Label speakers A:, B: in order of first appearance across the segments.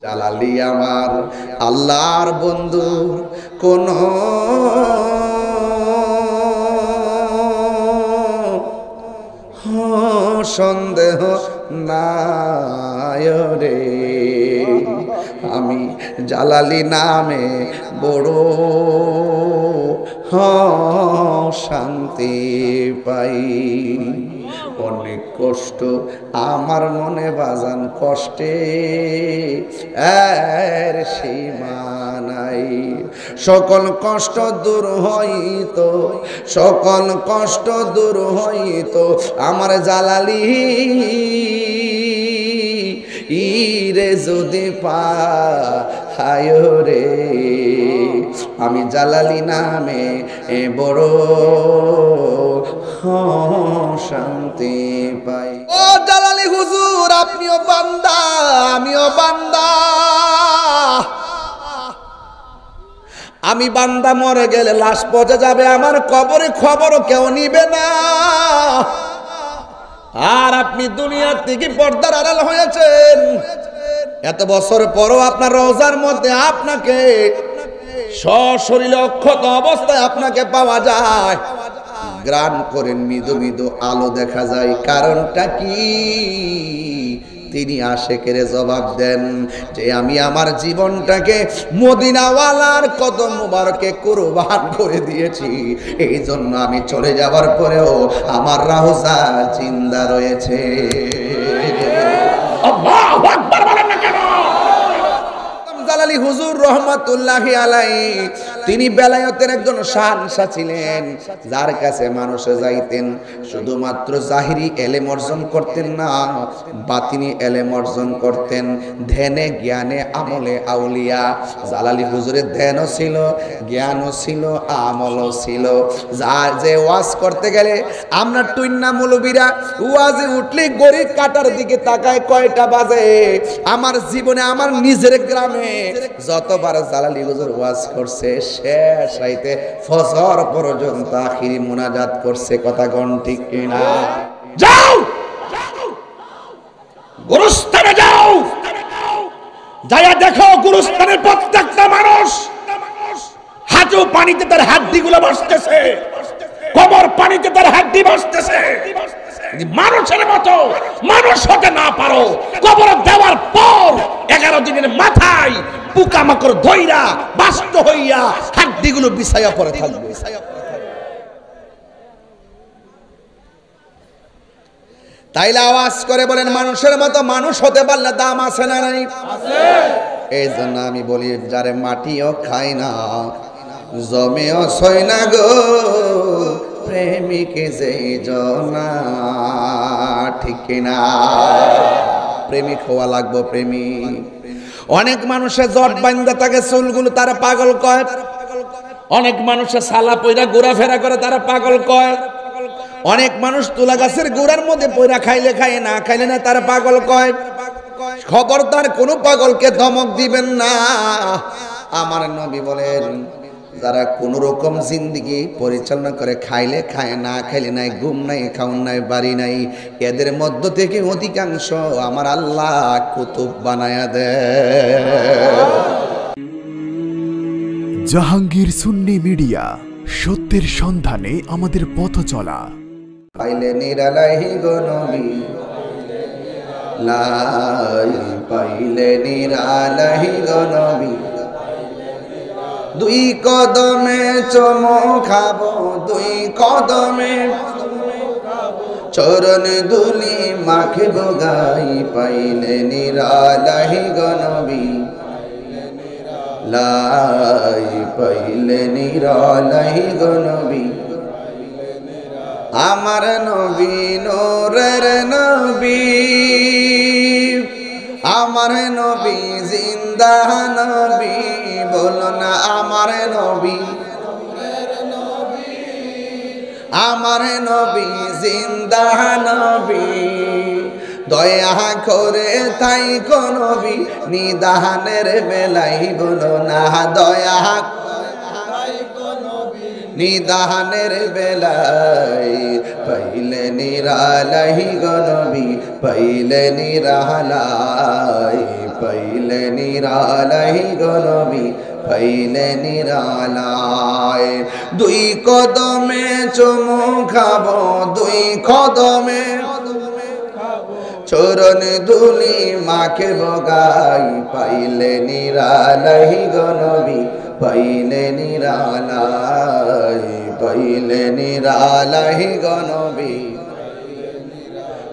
A: জালালি আমার আল্লাহর বন্ধু কোন সন্দেহ নাই রে। আমি জালালি নামে বড় শান্তি পাই। অনেক কষ্ট আমার মনে বাজান, কষ্টে এর সীমা নাই। সকল কষ্ট দূর হইত, সকল কষ্ট দূর হইত আমার জালালি ইরে যদি পায় রে। আমি জালালি নামে বড় শান্তি পাই। ও জালালি হুজুর, আপনিও বান্দা আমিও বান্দা। আমি বান্দা মরে গেলে লাশ পচে যাবে, আমার কবরে খবরও কেউ নিবে না। আর আপনি দুনিয়ার থেকে পর্দার আড়াল হয়েছেন, এত বছর পরও আপনার রওজার মধ্যে আপনাকে সশরীরে অক্ষত অবস্থায় আপনাকে পাওয়া যায়। গ্রান করেন মৃদু মৃদু আলো দেখা যায়, কারণটা কি? তিনি আশেকের জবাব দেন যে আমি আমার জীবনটাকে মদিনাওয়ালার কদম মুবারকে কুরবান করে দিয়েছি, এই জন্য আমি চলে যাবার পরেও আমার রওজা জিন্দা রয়েছে। আল্লাহু আকবার বলেন না কেন? জালালি হুজুর রহমাতুল্লাহি আলাইহি তিনি বেলায়েতের একজন শানশা ছিলেন, যার কাছে মানুষে যাইতেন শুধুমাত্র জাহিরি এলেম অর্জন করতেন না, বাতিনি এলেম অর্জন করতেন। ধ্যানে জ্ঞানে আমলে আউলিয়া। জালালি হুজুরের ধ্যানও ছিল, জ্ঞানও ছিল, আমলও ছিল। যার যে ওয়াজ করতে গেলে আমরা টুইন্না মৌলবীরা ওয়াজে উঠলে গরিব কাটার দিকে তাকায় কয়টা বাজে। আমার জীবনে আমার নিজের গ্রামে যতবার জালালি হুজুর ওয়াজ করছে, শেষ রাইতে ফজর পর্যন্ত আখিরি মুনাজাত করছে। কথা কোন ঠিক কিনা? যাও গুরুস্থানে যাও, যায়া দেখো গুরুস্থানের প্রত্যেকটা মানুষ হাঁটু পানিতে তার হাড্ডিগুলো বসতেছে, কবর পানিতে তার হাড্ডি বসতেছে। মানুষের মতো মানুষ হতে না পারো, কবর দেওয়ার পর 11 দিনের মাথায় পোকামাকড় ধইরা বাস্ত হইয়া হাড্ডিগুলো বিছাইয়া পড়ে থাকবে। তাইলে আওয়াজ করে বলেন, মানুষের মতো মানুষ হতে পারলে দাম আছে না নাই? আছে। এই জন্য আমি বলি, যারে মাটিও খায় না জমেও ছয় না গো, প্রেমিকে যেই জনা, ঠিক কিনা? প্রেমিক হওয়া লাগবো, প্রেমিক। অনেক মানুষের জট বান্ধা থাকে চুলগুলো, তারা পাগল কয়। অনেক মানুষের সালা পয়রা ঘোরাফেরা করে, তারা পাগল কয়। অনেক মানুষ তুলা গাছের গোড়ার মধ্যে পয়রা খাইলে খায়, না খাইলে না, তারা পাগল কয়। খবরদার কোনো পাগলকে ধমক দিবেন না। আমার নবী বলেন, যারা কোন রকম জিন্দেগি পরিচালনা করে, খাইলে খায়, না খাইলে নাই, ঘুম নাই, খাওন নাই, বাড়ি নাই, এদের মধ্য থেকে অধিকাংশ আমার আল্লাহ কুতুব বানায়া দেয়।
B: জাহাঙ্গীর সুন্নি মিডিয়া, সত্যের সন্ধানে আমাদের পথ চলা।
A: পাইলে নিরালাহি গো নবী, লাই পাইলে নিরালাহি গো নবী, দুই কদমে চুমো খাবো, দুই কদমে চরণ ধুলি মাখবো গাই, পাইলে নিরালাহি গো নবী, লাই পাইলে নিরালাহি গো নবী। আমার নবী নূরের নবী, আমার নবী জিন্দা নবী, বলো না আমার নবী, আমার নবী জিন্দা নবী। দয়া করে তাই গো নবী, নিদানের বেলাই বলো না, দয়া নিদানের বেলাই, পাইলে নিরালাই গো নবী, পাইলে নিরালাই, পাইলে নিরালাই গো নবী পাইলে নিরালায়। দুই কদমে চুমু খাবো, দুই কদমে চরণ ধুলি মাকে বগাই পাইলে নিরালাই গো নবী পাইলে নিরালাই পাইলে নিরালাই গো নবী।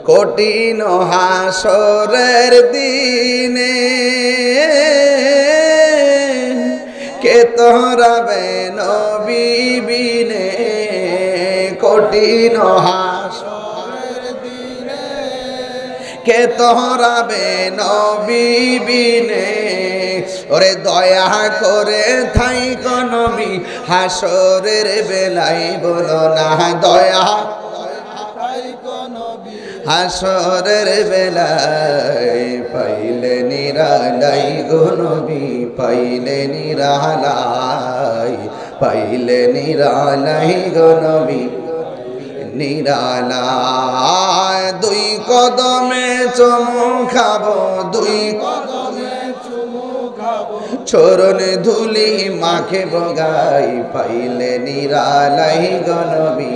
A: কঠিন হাসরের দিনে কে তোরাবে নবী বিনে, কঠিন হাসরের দিনে কে তোরাবে নবী বিনে। ওরে দয়া করে থাইকো নবী হাসরের বেলায় বলো না দয়া হাসরের বেলায় পাইলে নিরালাই গো নবী পাইলে নিরালাই পাইলে নিরালাই গো নবী নিরালাই। দুই কদমে চুমু খাবো, দুই কদমে চুমু খাবো চরণ ধুলি মাকে বগাই পাইলে নিরালাই গো নবী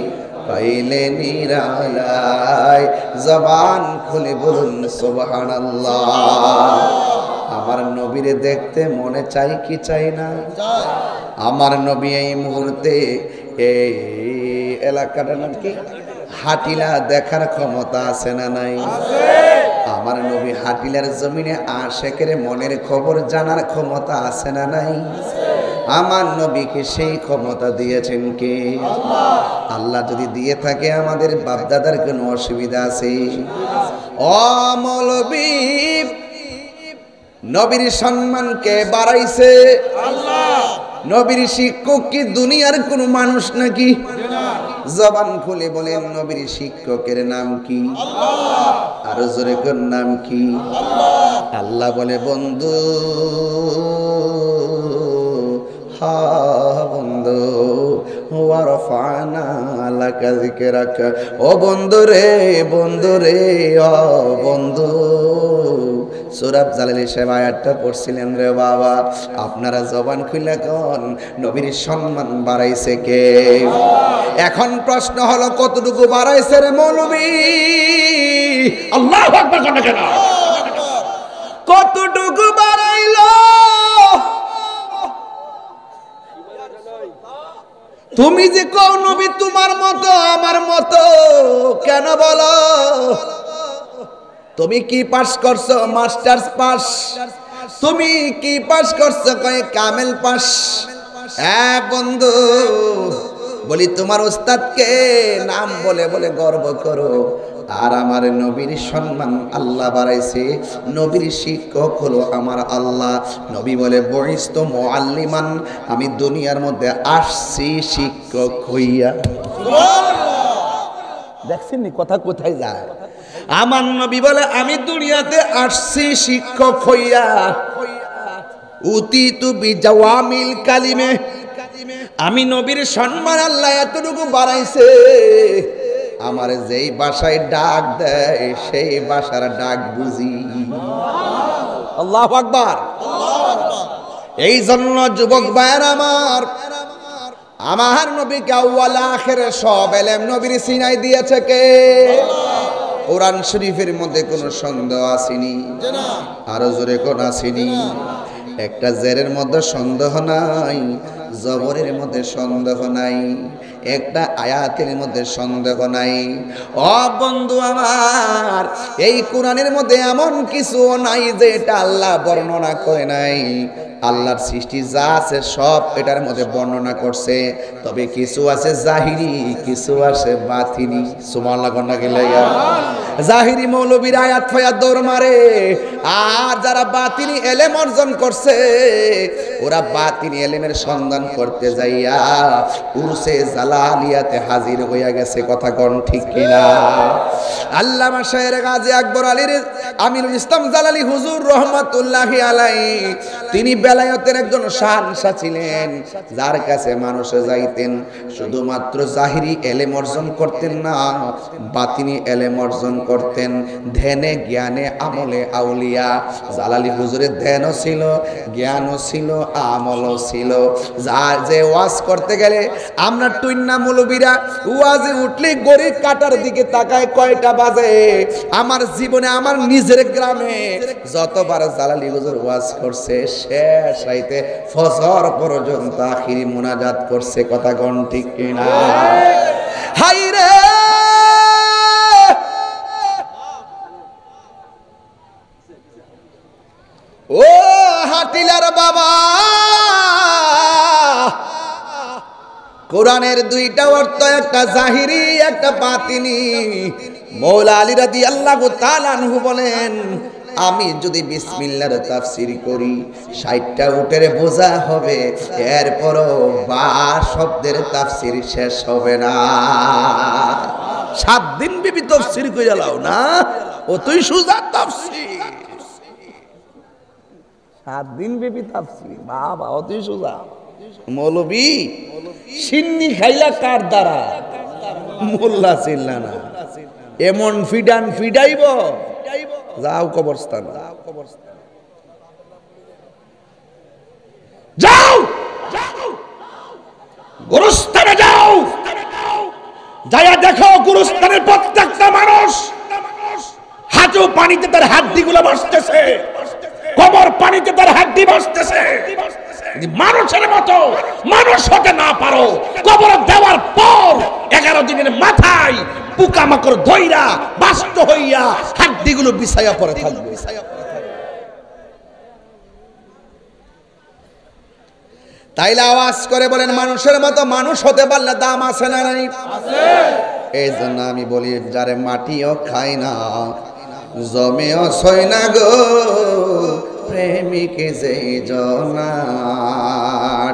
A: পাইলে নিরালাই। জবান খুলে বলুন সুবহানাল্লাহ। আমার নবীরে দেখতে মনে চাই কি চাই না? আমার নবী এই মুহূর্তে এই এলাকাটার নাম কি হাটিলা দেখার ক্ষমতা আছে না নাই? আমার নবী হাটিলার জমিনে আশেকের মনের খবর জানার ক্ষমতা আছে না নাই? আমার নবীকে সেই ক্ষমতা দিয়েছেন কে? আল্লাহ যদি দিয়ে থাকে আমাদের বাপদাদার কোনো অসুবিধা আছে? ও মৌলবী, নবীর সম্মানকে বাড়াইছে আল্লাহ। নবীর শিক্ষক কি দুনিয়ার কোন মানুষ নাকি? জবান খুলে বলেন নবীর শিক্ষকের নাম কি? আল্লাহ। আরো জোরে কোন নাম কি? আল্লাহ। আল্লাহ বলে বন্ধু হা বন্ধু ওয়ারফানা লাকা যিকরাক। ও বন্ধু রে বন্ধু রে ও বন্ধু। সূরা জালাল সাহেব আয়াতটা পড়ছিলেন রে বাবা। আপনারা জবান খুলে কোন নবীর সম্মান বাড়াইছে কে? এখন প্রশ্ন হলো কতটুকু বাড়াইছে রে মৌলবী? আল্লাহু আকবার কোন কেন? কতটুকু বাড়াইলো? তুমি যে কও নবী তোমার মতো আমার মতো কেন বলো? তুমি কি পাস করছো? Masters pass. তুমি কি পাস করছো? কয় কামেল পাস। হ্যাঁ বন্ধু, বলি তোমার উস্তাদকে নাম বলে বলে গর্ব করো। আর আমার নবীর সম্মান আল্লাহ বাড়াইছে। নবীর শিক্ষক হলো আমার আল্লাহ। নবী বলে বইস্তু মুআল্লিমান, আমি দুনিয়ার মধ্যে আসছি শিক্ষক হইয়া। দেখছেন নি কথা কোথায় যায়? আমার নবী বলে আমি দুনিয়াতে আসছি শিক্ষক হইয়া। উতিতু বিজাওয়ামিল কালিমে, আমি নবীর সম্মান আল্লাহ এতটুকু বাড়াইছে, আমার যেই ভাষায় ডাক দেয় সেই ভাষার ডাক বুঝি। আল্লাহু আকবার। এই জন্য যুবক ভাইয়ের আমার নবীকে আউয়াল আখির সব ইলম নবীর সিনাই দিয়েছে কে? কোরআন শরীফের মধ্যে কোনো সন্দেহ আসেনি? আরো জোরে কোন আসেনি? একটা জেরের মধ্যে সন্দেহ নাই, জবরের মধ্যে সন্দেহ নাই, একটা আয়াতের মধ্যে সন্দেহ নাই। ও বন্ধু আমার, এই কোরআনের মধ্যে এমন কিছু নাই যে এটা আল্লাহ বর্ণনা করে নাই। আল্লাহর সৃষ্টি যা আছে সব এটার মধ্যে বর্ণনা করছে, তবে কিছু আছে জাহিরি, কিছু আছে বাতিনি। সুবহানাল্লাহ কন্যা গেলে জাহিরি মৌলবীর আয়াত ফায়াত দৌড় মারে, আর যারা বাতিনি এলেম অর্জন করছে করছে ওরা বাতিনি ইলমের সন্ধান করতে যাইয়া উরসে জালালিয়াতে হাজির হইয়া গেছে। কথা কোন ঠিক কিনা? আল্লামা শায়ের গাজী আকবর আলীর আমিনুল ইসলাম জালালি হুজুর রহমাতুল্লাহি আলাইহি তিনি বেলায়েতের একজন শানশা ছিলেন, যার কাছে মানুষ যাইতেন শুধুমাত্র জাহিরি ইলম অর্জন করতেন না, বাতিনি ইলম অর্জন করতেন। ধ্যানে জ্ঞানে আমলে আউলিয়া জালালি হুজুরের ধ্যানও ছিল, জ্ঞানও ছিল, আমলও ছিল। যার যে ওয়াজ করতে গেলে আমরা টুইন্না মৌলবীরা ওয়াজে উঠলে গড়ির কাটার দিকে তাকায় কয়টা বাজে। আমার জীবনে আমার নিজের গ্রামে যতবার জালালি হুজুর ওয়াজ করছে শেষ রাইতে ফজর পর্যন্ত আখিরি মুনাজাত করছে। কথা কোন ঠিক কিনা? হাই রে ও হাটিলার বাবা, কোরআনের দুইটা অর্থ, একটা জাহিরি একটা বাতিনি। মৌলা আলী রাদিয়াল্লাহু তাআলা আনহু বলেন, আমি যদি বিসমিল্লাহর তাফসীর করি ৬০টা উটের বোঝা হবে, এরপরও বা শব্দের তাফসীর শেষ হবে না। ৭ দিন বিবি তাফসীর কইরা লাও না, ও তুই সুজা তাফসীর। ৭ দিন বিবি তাফসীর, বাবা ও তুই সুজা। মৌলবী সিন্নি খাইলা কার দ্বারা? মোল্লা চিল্লা না, এমন ফিডান ফিডাইব যাও কবরস্থান, যাও গুরুস্থানে যাও, যাইয়া দেখো গুরুস্থানের প্রত্যেকটা মানুষ হাঁটু পানিতে তার হাড্ডিগুলো ভাসতেছে, কবর পানিতে তার হাড্ডি ভাসতেছে। মানুষের মতো মানুষ হতে না পারো, কবর দেওয়ার পর 11 দিনের মাথায় পোকামাকড় ধইরা বাস্ত হইয়া হাড্ডিগুলো বিছাইয়া পড়ে থাকবে। তাইলে আওয়াজ করে বলেন, মানুষের মতো মানুষ হতে পারলে দাম আছে না নাই? এই জন্য আমি বলি, যারে মাটিও খায় না জমেও ছয় না গো, প্রেমিকে যেই জনা,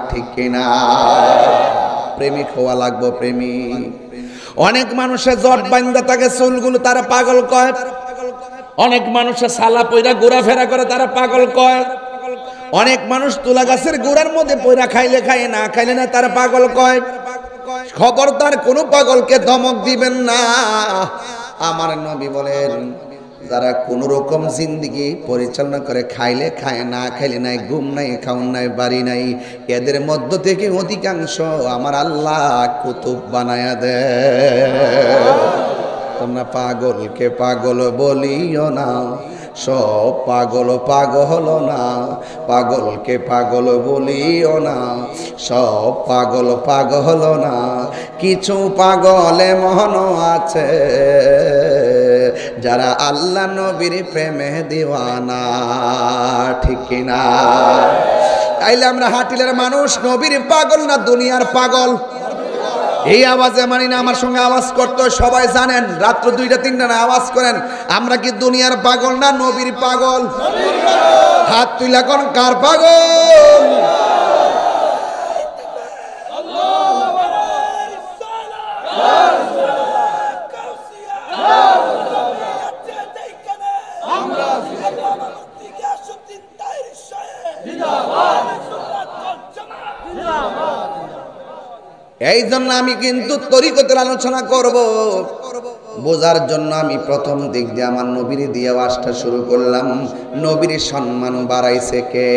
A: ঠিক কিনা? প্রেমিক হওয়া লাগবো, প্রেমিক। অনেক মানুষের জট বান্ধা থাকে চুলগুলো, তারা পাগল কয়। অনেক মানুষের সালা পয়রা ঘোরাফেরা করে, তারা পাগল কয়। অনেক মানুষ তুলা গাছের গোড়ার মধ্যে পয়রা খাইলে খায়, না খাইলে না, তারা পাগল কয়। খবরদার কোনো পাগলকে ধমক দিবেন না। আমার নবী বলেন, যারা কোন রকম জিন্দেগি পরিচালনা করে, খাইলে খায়, না খাইলে নাই, ঘুম নাই, খাউন নাই, বাড়ি নাই, এদের মধ্য থেকে অধিকাংশ আমার আল্লাহ কুতুব বানায়া দেয়। তোমরা পাগলকে পাগল বলিও না, সব পাগল পাগল না, পাগলকে পাগল বলিও না, সব পাগল পাগল না, কিছু পাগল এমন আছে যারা আল্লাহ নবীর প্রেমে দিওয়ানা, ঠিক কিনা? তাইলে আমরা হাটিলের মানুষ নবীর পাগল না দুনিয়ার পাগল? এই আওয়াজে মানি না, আমার সঙ্গে আওয়াজ করতে সবাই জানেন, রাত্র 2টা 3টা না আওয়াজ করেন, আমরা কি দুনিয়ার পাগল না নবীর পাগল? হাত তুইলা কোন কার পাগল? এই জন্য আমি কিন্তু তরিকতের আলোচনা করব, বোঝার জন্য আমি প্রথম দিক দিয়ে আমার নবীর দিয়ে আওয়াজটা শুরু করলাম। নবীর সম্মান বাড়াইছে কে?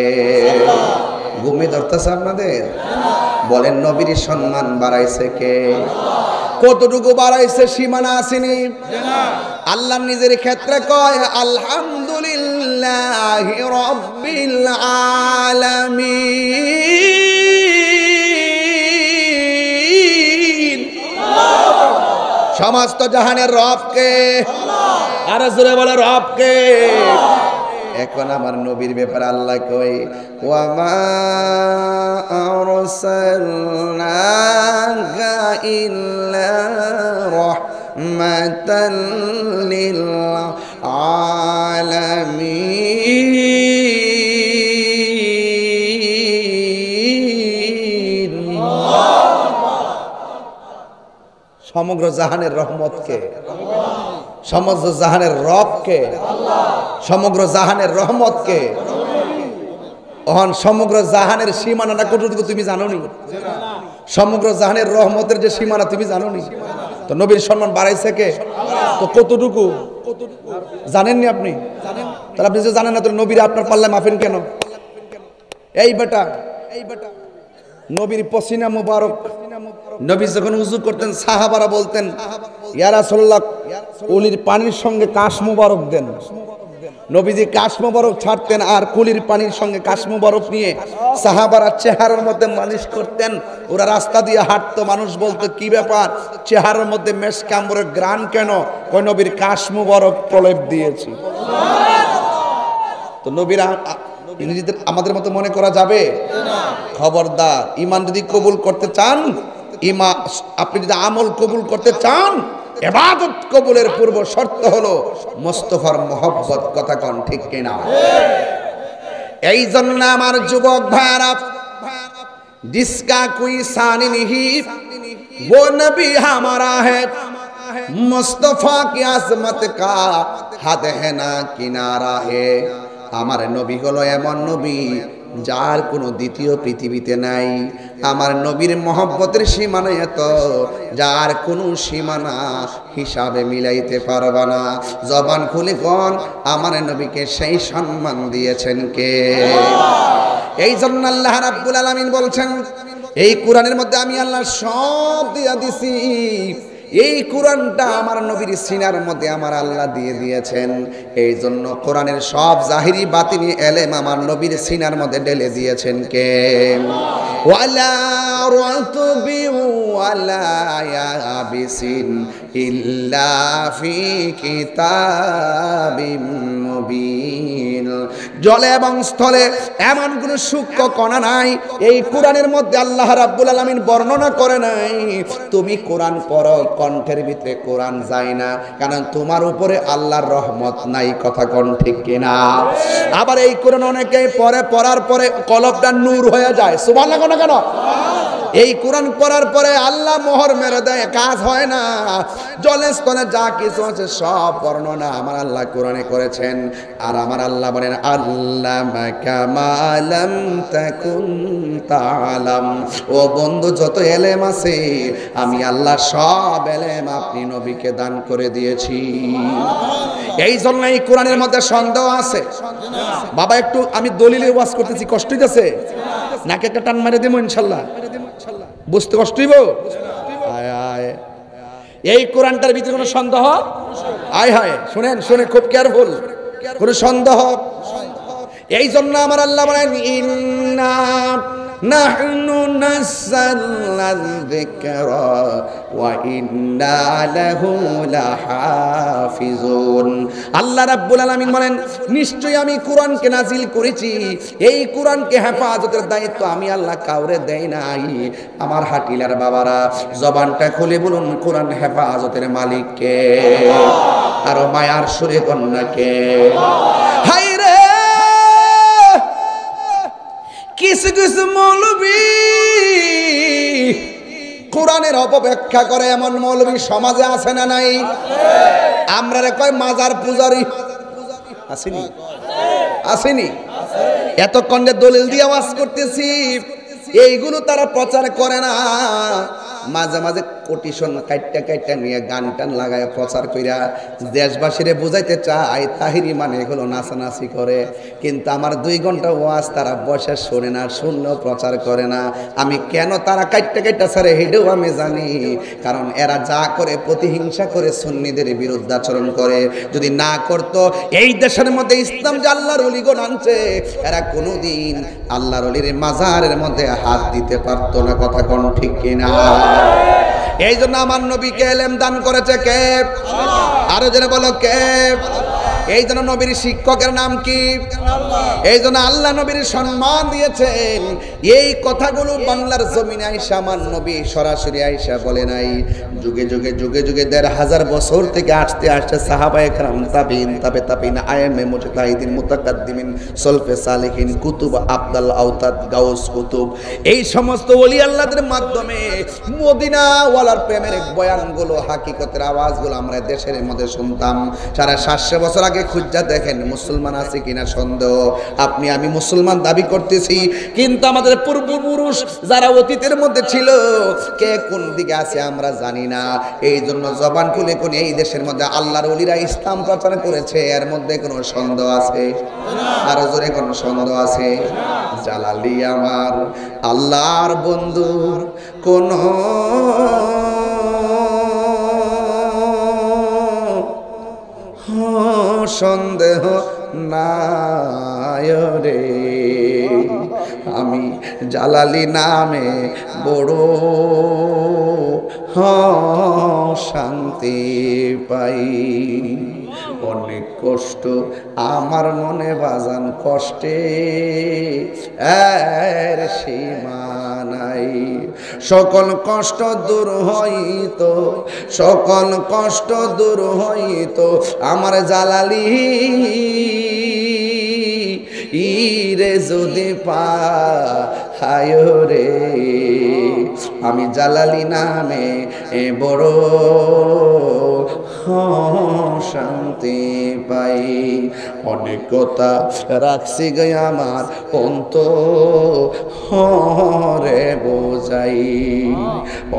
A: ঘুমে ধরতেছে আপনাদের? বলেন, নবীর সম্মান বাড়াইছে কে? কতটুকু বাড়াইছে সীমানা আসেনি? আল্লাহ নিজের ক্ষেত্রে কয়, আলহামদুলিল্লাহি রাব্বিল আলামিন। সমস্ত জাহানের রবকে, আর জোরে বলে রবকে। এখন আমার নবীর ব্যাপারে আল্লাহ কই, ওয়ামা আরসালনাকা ইল্লা রাহমাতাল লিল আলামিন। সমগ্র জাহানের রহমত কে? সমগ্র জাহানের রব কে? সমগ্র জাহানের রহমত কে? ওহন সমগ্র জাহানের সীমানাটা কতটুকু তুমি জানো নি? সমগ্র জাহানের রহমতের যে সীমানা তুমি জানো নি? তো নবীর সম্মান বাড়াইছে কে? তো কতটুকু জানেননি আপনি? তাহলে আপনি যে জানেন না তো নবীরা আপনার পাল্লায় মাফেন কেন? এই বেটা নবীর পসিনা মুবারক, নবী যখন উযু করতেন সাহাবারা বলতেন ইয়া রাসূলুল্লাহ কুলির পানির সঙ্গে কাশ মুবারক দেন। নবীজি কাশ মুবারক ছাড়তেন আর কুলির পানির সঙ্গে কাশ মুবারক নিয়ে সাহাবারা চেহারার মধ্যে মালিশ করতেন। ওরা রাস্তা দিয়ে হাঁটতো, মানুষ বলতো কি ব্যাপার, চেহারার মধ্যে মেশক আম্বরের গ্রান কেন? কই নবীর কাশ মুবারক প্রলেপ দিয়েছি। তো নবীরা নিজেদের আমাদের মতো মনে করা যাবে? খবরদার, ইমান যদি কবুল করতে চান, আপনি যদি আমল কবুল করতে চান, ইবাদত কবুলের পূর্ব শর্ত হলো মুস্তাফার মহব্বত। কথা কোন ঠিক কিনা? এই জন্য আমার যুবক ভাইরা, जिसका कोई शान नहीं वो नबी हमारा है, मुस्तफा की आजमत का हद है ना किनारा है। আমার নবী হলো এমন নবী যার কোনো দ্বিতীয় পৃথিবীতে নাই। আমার নবীর মহব্বতের সীমানা এত যার কোনো সীমানা হিসাবে মিলাইতে পারবা না। জবান খুলে কোন আমার নবীকে সেই সম্মান দিয়েছেন কে? এই জন্য আল্লাহ রাব্বুল আলামিন বলছেন এই কোরআনের মধ্যে আমি আল্লাহ সব দিয়া দিছি। এই কোরআনটা আমার নবীর সিনার মধ্যে আমার আল্লাহ দিয়ে দিয়েছেন। এই জন্য কোরআনের সব জাহিরি বাতিনি এলেম আমার নবীর সিনার মধ্যে ঢেলে দিয়েছেন কে? ওয়ালা রাতুবি ওয়ালা ইয়াবিসিন ইল্লা ফি কিতাবিম মুবিন। জলে এবং স্থলে এমন কোন সূক্ষ্ম কণা নাই এই কোরআনের মধ্যে আল্লাহ রাব্বুল আলামিন বর্ণনা করে নাই। তুমি কোরআন পড়ো, কণ্ঠের ভিতরে কোরআন যায় না, কারণ তোমার উপরে আল্লাহর রহমত নাই। কথা কোন ঠিক কিনা? আবার এই কোরআন অনেকে পড়ে, পড়ার পরে কলবটা নূর হয়ে যায়। সুবহানাল্লাহ না কেন? এই কোরআন পড়ার পরে আল্লাহ মোহর মেরে দেয়, কাজ হয় না। জলে স্থলে যা কিছু আছে সব বর্ণনা আমার আল্লাহ কোরআনে করেছেন। আর আমার আল্লাহ বলেন আল্লামাকা মা লাম তাকুন তাআলাম। ও বন্ধু, যত এলেম আছে আমি আল্লাহ সব এলেম আপনি নবীকে দান করে দিয়েছি। এই জন্য এই কোরআনের মধ্যে সন্দেহ আছে। বাবা একটু আমি দলিলের ওয়াজ করতেছি, কষ্ট হইতেছে নাকি? একটা টান মারে দেবো ইনশাল্লাহ, বুঝতে কষ্ট হইব? এই কোরআনটার ভিতরে কোনো সন্দেহ? আয় হায়, শুনেন শুনে খুব কেয়ারফুল, কোনো সন্দেহ। এই জন্য আমার আল্লাহ বলেন ইন্না নাহনু নাযালনা যিকরা ওয়া ইন্না লাহু লাহাফিজুন। আল্লাহ রাব্বুল আলামিন বলেন নিশ্চয়ই আমি কোরআনকে নাজিল করেছি, এই কোরআনকে হেফাজতের দায়িত্ব আমি আল্লাহ কাউরে দেই নাই। আমার হাটিলার বাবারা জবানটা খুলে বলুন কোরআন হেফাজতের মালিক কে? আর মায়ার সুরে কন্যাকে? হায় রে, কিছু কিছু মৌলবী কোরআনের অপব্যাখ্যা করে এমন মৌলবী সমাজে আছে না নাই? আমরা রে কয় মাজার পূজারি, আসেনি? আসেনি? এতক্ষণ যে দলিল দিয়ে আওয়াজ করতেছি এইগুলো তারা প্রচার করে না। মাঝে মাঝে কোটিশন কাইটটা কাইটটা নিয়ে গান টান লাগায় প্রচার কইরা দেশবাসীরে বুঝাইতে চায় তাহিরি মানে এগুলো নাচানাচি করে। কিন্তু আমার 2 ঘন্টা ওয়াজ তারা বসে শোনে না, শুনলেও প্রচার করে না। আমি কেন তারা কাইটটা কাইটটা ছাড়ে হেঁটেও আমি জানি, কারণ এরা যা করে প্রতিহিংসা করে সুন্নিদের বিরুদ্ধাচরণ করে। যদি না করতো এই দেশের মধ্যে ইসলাম যে আল্লাহর ওলিগণ আনছে, এরা কোনোদিন আল্লাহর ওলির মাজারের মধ্যে হাত দিতে পারতো না। কথা কোন ঠিক কিনা? এই জন্য আমার নবীকে এলেম দান করেছে কে? আরো জেনে বলো কে? এই জন্য নবীর শিক্ষকের নাম কি? এই জন্য আল্লাহ নবীর সম্মান দিয়েছেন। এই কথাগুলো বাংলার জমিনে আইসা আমার নবী সরাসরি আইসা বলে নাই। যুগে যুগে যুগে যুগে ১৫০০ বছর থেকে আসতে আসতে সাহাবায়ে কেরাম, তাবিঈন, তাবে তাবিঈন, আইম্মে মুজতাহিদিন, মুতাকাদ্দিমিন, সলফে সালেহিন, কুতুব, আবদাল আওতাদ, গাউস কুতুব, এই সমস্ত ওলি আল্লাহদের মাধ্যমে মদিনা ওয়ালার প্রেমের বয়ানগুলো, হাকিকতের আওয়াজগুলো আমরা দেশের মধ্যে শুনতাম। ৭৫০ বছর আগে খুঁজা দেখেন মুসলমান আছে কিনা সন্দেহ। আপনি আমি মুসলমান দাবি করতেছি, কিন্তু আমাদের পূর্বপুরুষ যারা অতীতের মধ্যে ছিল, কে কোন দিকে আছে আমরা জানি না। এই জন্য জবান খুলে কোন এই দেশের মধ্যে আল্লাহর ওলিরা ইসলাম প্রচার করেছে, এর মধ্যে কোনো সন্দেহ আছে? আরো জোরে কোনো সন্দেহ আছে? জালালি আমার আল্লাহর বন্ধুর কোন সন্দেহ নাই রে। আমি জালালি নামে বড় শান্তি পাই। অনেক কষ্ট আমার মনে বাজান, কষ্টে এর সীমা নাই। সকল কষ্ট দূর হইতো, সকল কষ্ট দূর হইতো আমার জালালি ইরে যদি পায় রে। আমি জালালি নামে বড় শান্তি পাই। অনেক কথা রাখছি গে আমার অন্তরে বোঝাই,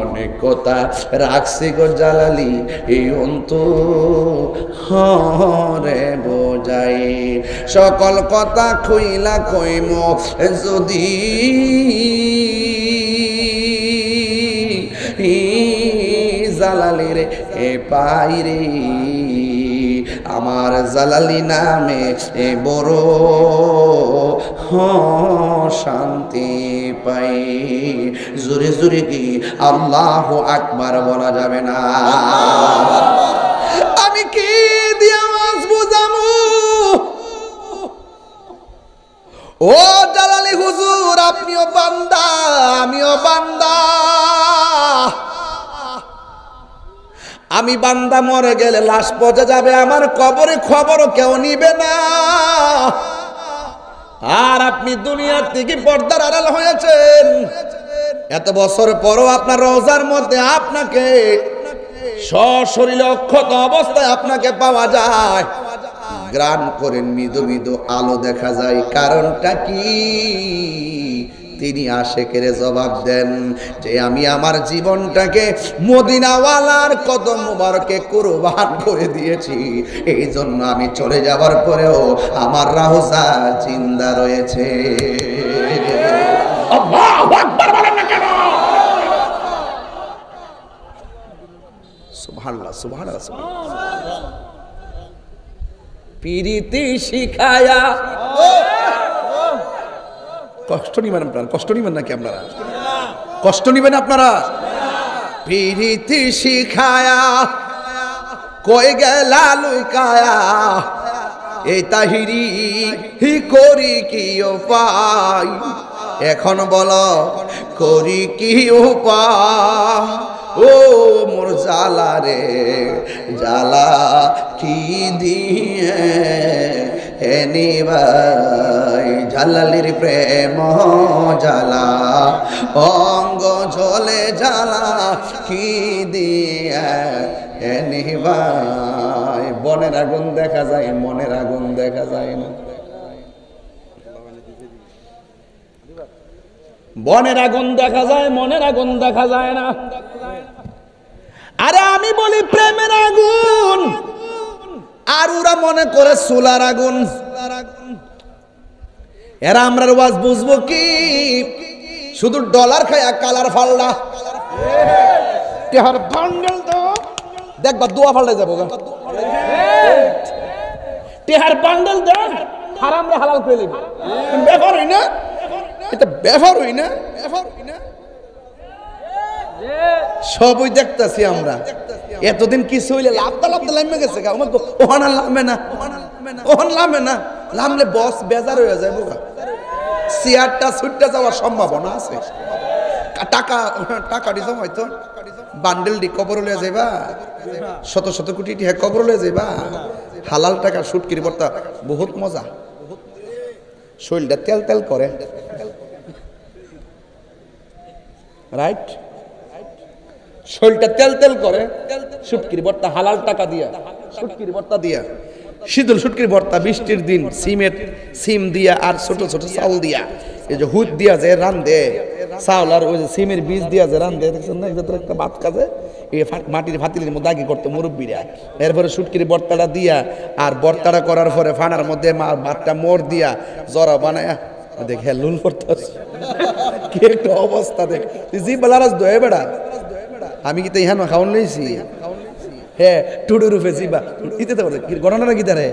A: অনেক কথা রাখছি গো জালালি এই অন্তরে বোঝাই। সকল কথা খুইলা কইম যদি জালালি রে পাই রে। আমার জালালি নামে বড় শান্তি পাই। জোরে জোরে কি আল্লাহু আকবার বলা যাবে না? আমি কি দিয়ে আওয়াজ বুঝামু? ও জালালি হুজুর, আপনিও বান্দা আমিও বান্দা। আমি বান্দা মরে গেলে লাশ পচে যাবে, আমার কবরে খবরও কেউ নিবে না। আর আপনি দুনিয়ার থেকে পর্দার আড়াল হয়েছেন, এত বছর পরও আপনার রওজার মধ্যে আপনাকে সশরীরে অক্ষত অবস্থায় আপনাকে পাওয়া যায়। গ্রান করে মৃদু মৃদু আলো দেখা যায়। কারণটা কি? তিনি আশেকের জবাব দেন যে আমি আমার জীবনটাকে মদিনাওয়ালার কদম মুবারকে কুরবান করে দিয়েছি, এই জন্য আমি চলে যাবার পরেও আমার রাউজা জিন্দা রয়েছে। আল্লাহু আকবার বলেন না কেন? সুবহানাল্লাহ, সুবহানাল্লাহ, সুবহানাল্লাহ। প্রীতি শিখায়া, কষ্ট নিবেন আপনারা, কষ্ট নিবেন নাকি আপনারা? কষ্ট নিবেন আপনারা? প্রীতি শিখায়া কই গেলা লুকায়া, এই তাহিরি হি করি কি উপায়? এখন বলো করি কি উপায়? ও মোর জালা রে জালা কি দিয়ে এনিবাই, জালালির প্রেম জালা অঙ্গ ঝলে জালা কি দিয়ে এনিবাই। বনের আগুন দেখা যায়, মনের আগুন দেখা যায় না। বনের আগুন দেখা যায়, মনের আগুন দেখা যায় না। আরে আমি বলি প্রেমের আগুন, আর ওরা মনে করে চুলার আগুন। এরা আমরা ওয়াজ বুঝবো কি? শুধু ডলার খায়া কালার ফাল্লা টেহার বান্ডেল তো দেখবা দোয়া ফাল্লা যাবো। টেহার বান্ডেল দেখ হারাম রে হালাল করে নিবি। ব্যাপার হই না এটা, ব্যাপার হই না, ব্যাপার হই না। সবই দেখতেছি আমরা। এতদিন কিছু হইলে লাভটা লামে গেছে গা, ওখানে লামে না, ওখানে লামে না, লামলে বস বেজার হয়ে যায় বোকা। চেয়ারটা ছুটতে যাওয়ার সম্ভাবনা আছে। টাকা টাকা দিছ হয়তো বান্ডেল দি কবর লয়ে যাইবা, শত শত কোটি টাকা কবর লয়ে যাইবা। হালাল টাকা শুটকির ভর্তা বহুত মজা, শরীরটা তেল তেল করে, রাইট? শরীরটা তেল তেল করে শুটকির ভর্তা, হালাল টাকা দিয়া শুটকির ভর্তা দিয়া, শীতল শুটকির ভর্তা, বৃষ্টির দিন সিম দিয়া আর ছোট ছোট চাউল দিয়া, এই যে হুদ দিয়া যে রান্ধে চাউল আর ওই যে সিমের বীজ দিয়া যে রান্ধে, দেখছেন না? একটা ভাত কাজে এই মাটির ভাতিলের মধ্যে আগে করতো মুরব্বীরা। এরপরে শুটকির ভর্তাটা দিয়া আর ভর্তাটা করার পরে ফানার মধ্যে ভাতটা মোড় দিয়া জরা বানায় দেখ, হ্যাঁ লুল করতেছে কি একটা অবস্থা। দেখ জি বেলারাজ দয়ে বেড়া, আমি কি তো ইহানো খাওয়ান লইছি? হ্যাঁ টুডু রূপে জিবা ইতে তো গণনা কি তারে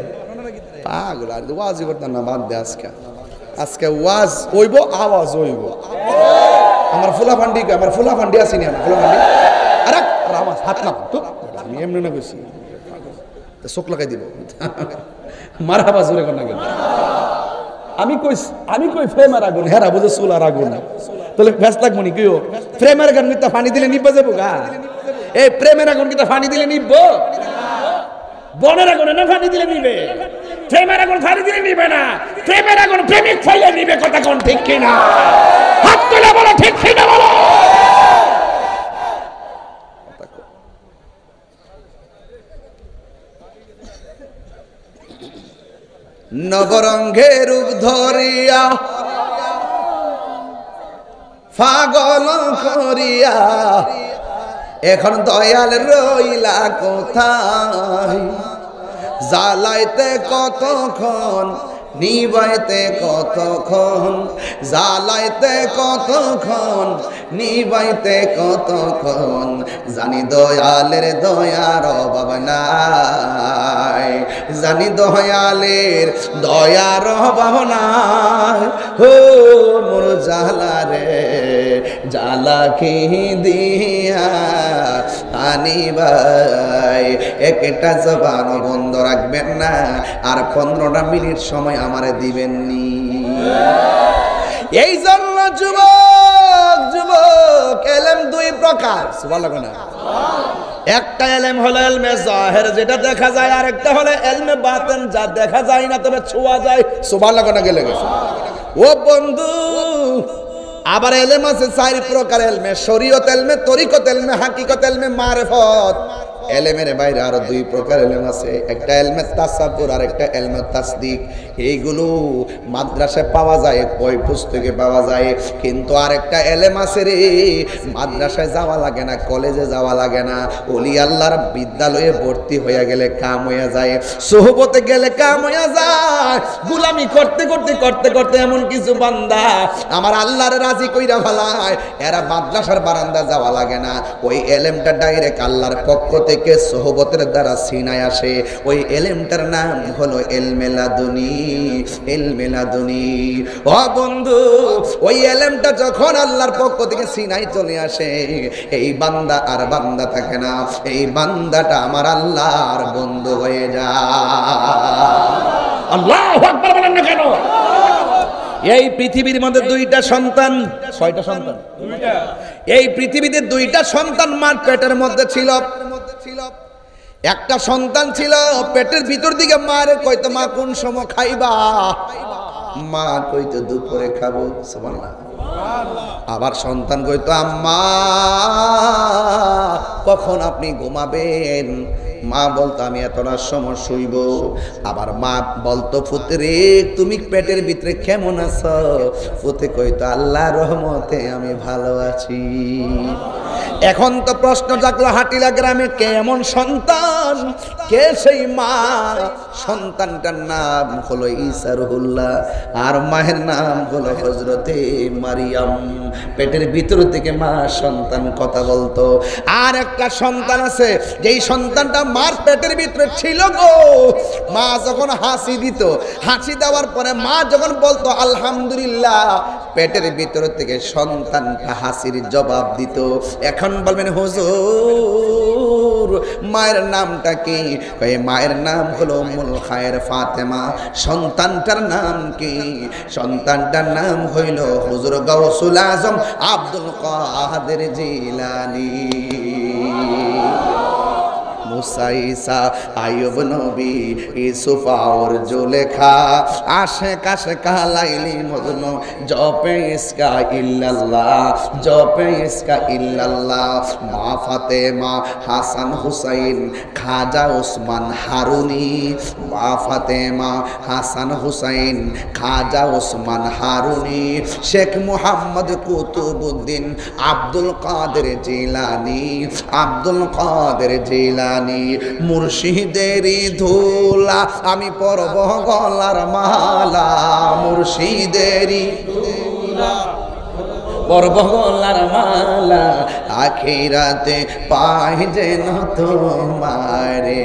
A: পাগল। আর ওয়াজই করতাম না, বাদ দে। আজকে ওয়াজ হইব, আওয়াজ হইব। আমার ফুলা ফান্ডি আসিনি, আমার ফুলা ফান্ডি আরে আমার হাত না তো, আমি এমনি না কইছি চোখ লাগাই দিব মারা বাজুরে কোন গেল। আমি কই ফ্রেমের আগুন, হেরা বুঝে চুলার আগুন, তাহলে ব্যস্ত থাকবো নি কেউ? প্রেমের আগুন কিন্তু পানি দিলে নিবে যাবো গা। এই প্রেমের আগুন কিন্তু পানি দিলে নিব, বনের আগুন না পানি দিলে নিবে। প্রেমের আগুন পানি দিলে নিবে না, প্রেমের আগুন প্রেমিক ফাইলে নিবে। কথা কোন ঠিক কিনা? হাত তুলে বলো ঠিক কিনা বলো। নবরঙ্গে রূপ ধরিয়া পাগল করিয়া এখন দয়াল রইলা কোথায়? জ্বালাইতে কতক্ষণ, নিবাইতে কতক্ষণ, জ্বালাইতে কতক্ষণ, নিবাইতে কতক্ষণ। জানি দয়ালের দয়ার অভাব নাই, জানি দয়ালের দয়ার অভাব নাই। হো মোর জ্বালা রে জ্বালা কি দিয়া আনি ভাই। একটা জবান বন্ধ রাখবেন না, আর 15টা মিনিট সময় আমারে দিবেননি। এই জন্য যুবক এলেম দুই প্রকার, সুবহানাল্লাহ না? একটা এলেম হলো এলমে জাহের, যেটা দেখা যায়, আর একটা হলো এলমে বাতিন, যা দেখা যায় না তবে ছোঁয়া যায়। সুবহানাল্লাহ না? গেলে গেছে ও বন্ধু। আবার এলেম আছে 4 প্রকার এলমে, শরীয়ত এলমে, তরিকত এলমে, হাকিকত এলমে, মারিফত। এলেমের বাইরে আরো 2 প্রকার এলেম আছে, একটা এলমে তাসাব্বুর আর একটা এলমে তাসদিক। এইগুলো মাদ্রাসায় পাওয়া যায়, বই পুস্তকে পাওয়া যায়। কিন্তু আরেকটা এলেম আছে রে, মাদ্রাসায় যাওয়া লাগে না, কলেজে যাওয়া লাগে না, ওলি আল্লাহর বিদ্যালয়ে ভর্তি হয়ে গেলে কাম হয়ে যায়, সোহবতে গেলে কাম হয়ে যায়। গোলামি করতে করতে করতে করতে এমন কিছু বান্দা আমার আল্লাহর রাজি কইরা ফেলায়, এরা মাদ্রাসার বারান্দা যাওয়া লাগে না, ওই এলেমটা ডাইরেক্ট আল্লাহর পক্ষ থেকে সোহবতের দ্বারা সিনায় আসে। ওই এলেমটার নাম হলো ইলমে লাদুনী, ইলমে লাদুনী। ও বন্ধু, ওই এলেমটা যখন আল্লাহর পক্ষ থেকে সিনায় চলে আসে, এই বান্দা আর বান্দা থাকে না, এই বান্দাটা আমার আল্লাহর বন্ধু হয়ে যায়। আল্লাহু আকবার বলেন না কেন? এই পৃথিবীর মধ্যে 2টা সন্তান, 6টা সন্তান, 2টা। এই পৃথিবীতে 2টা সন্তান মার পেটের মধ্যে ছিল। একটা সন্তান ছিল পেটের ভিতর দিকে, মারে কইতো মা কোন সময় খাইবা, মা কইতো দুপুরে খাবো, সুবহানাল্লাহ। আবার সন্তান কইতো আম্মা কখন আপনি ঘুমাবেন, মা বলতো আমি এতটার সময় শুইব। আবার মা বলতো পুত্রে তুমি পেটের ভিতরে কেমন আছো, পুত্রে কইতো আল্লাহর রহমতে আমি ভালো আছি। এখন তো প্রশ্ন জাগলো হাটিলা গ্রামে কে এমন সন্তান, কে সেই মা? সন্তানটার নাম হলো ঈসা রুহুল্লাহ, আর মায়ের নাম হলো হযরতে মারিয়াম। পেটের ভিতর থেকে মা সন্তান কথা বলতো। আর একটা সন্তান আছে, যেই সন্তানটা মার পেটের ভিতরে ছিল গো, মা যখন হাসি দিত, হাসি দেওয়ার পরে মা যখন বলতো আলহামদুলিল্লাহ, পেটের ভিতর থেকে সন্তানটা হাসির জবাব দিত। এখন বলবেন হুজুর মায়ের নামটা কি? মায়ের নাম হলো উম্মুল খায়ের ফাতেমা। সন্তানটার নাম কি? সন্তানটার নাম হইল হুজুর গাউসুল আজম আব্দুল কাদের জিলানী। মুসা ঈসা আইয়ুব নবী ইউসুফ আর জুলেখা আশিক আশিকা লাইলি মজনু জপে ইসকা ইল্লাল্লাহ জপে ইসকা ইল্লাল্লাহ। মা ফাতেমা হাসান হুসাইন খাজা ওসমান হারুনি। মা ফাতেমা হাসান হুসাইন খাজা ওসমান হারুনি। শেখ মুহাম্মদ কুতুবউদ্দিন আব্দুল কাদের জিলানী আব্দুল কাদের জিলানী। মুর্শিদেরই ধুলা আমি পরব গলার মালা মুর্শিদেরই ধুলা পরব গলার মালা আখিরাতে পাই যেন তোমারে।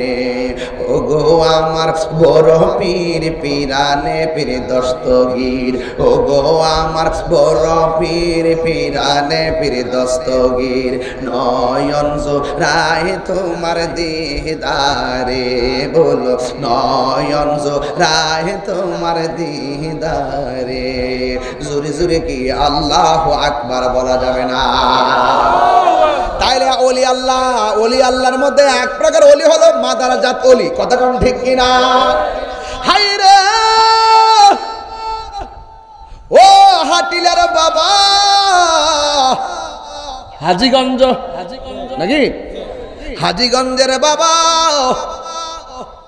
A: ও গো আমার বড় পীর পিরানে পীর দস্তগীর। ও গো আমার বড় পীর পিরানে পীর দস্তগীর। নয়ন জোড়ায় তোমার দিদারে বলো নয়ন জোড়ায় তোমার দিদারে। জোরে জোরে কি আল্লাহু আকবার বলা যাবে না? তাইলে ওলি আল্লাহ, ওলি আল্লাহর মধ্যে এক প্রকার ওলি হলো মাদারাজাত ওলি। কথা কোন ঠিক কিনা? হাই রে ও হাটিলার বাবা হাজীগঞ্জ নাকি হাজীগঞ্জের বাবা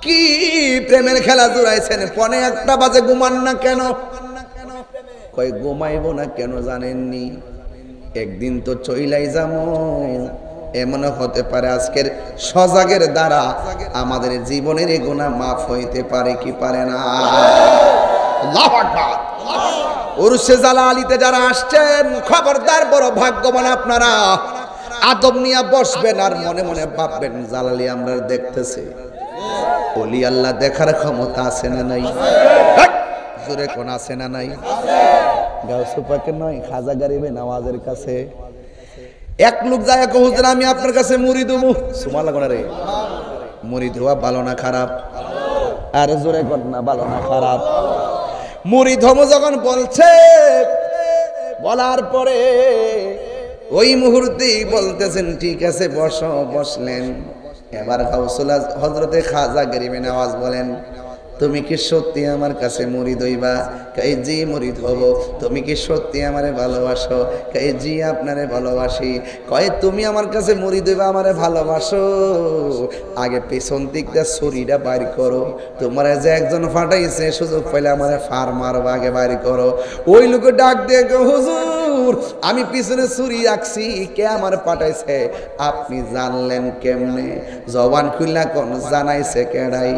A: কি প্রেমের খেলা জুড়াইছেন। পনে একটা বাজে ঘুমান না কেন? কই ঘুমাইবো না কেন জানেননি? একদিন তো চইলাই যাবো। এমন হতে পারে আজকের সজাগের দ্বারা আমাদের জীবনের এই গুনাহ মাফ হইতে পারে কি পারে না? আল্লাহু আকবার। উরুসে জালালিতে যারা আসছেন খবরদার বড় ভাগ্যবান আপনারা। আদব নিয়ে বসবেন আর মনে মনে ভাববেন জালালি আমরা দেখতেছে। ওলি আল্লাহ দেখার ক্ষমতা আছে না নাই? জোরে কোন আছে না নাই? গাউসু পাকের নয় খাজা গরিবে নওয়াজের কাছে এক লোক যায় কো হুজুর আমি আপনার কাছে মুরিদ হবো। সুবহানাল্লাহ কোন রে? মুরিদ হওয়া ভালো না খারাপ? আর জোরে কোন না ভালো না খারাপ? মুরিদ হবো যখন বলছে বলার পরে ওই মুহূর্তেই বলতেছেন ঠিক আছে বসো। বসলেন। এবার গাউসুল হযরতে খাজা গরিবে নওয়াজ বলেন তুমি কি সত্যি আমার কাছে মুরিদ হইবা? কই জি মুরিদ হব। তুমি কি সত্যি আমারে ভালোবাসো? কই জি আপনারে ভালোবাসি। কয় তুমি আমার কাছে মুরিদ হইবা আমারে ভালোবাসো? আগে পেছন দিক দিয়ে ছুরিটা বাইর করো। তোমার যে একজন ফাটাইছে সুযোগ পাইলে আমারে ফার মারবা আগে বাইর করো। ওই লোকে ডাক দিয়ে হুজুর আমি পিছনে ছুরি রাখছি কে আমার পাঠাইছে? আপনি জানলেন কেমনে? জবান খুলনা কোন জানাইছে কেডাই?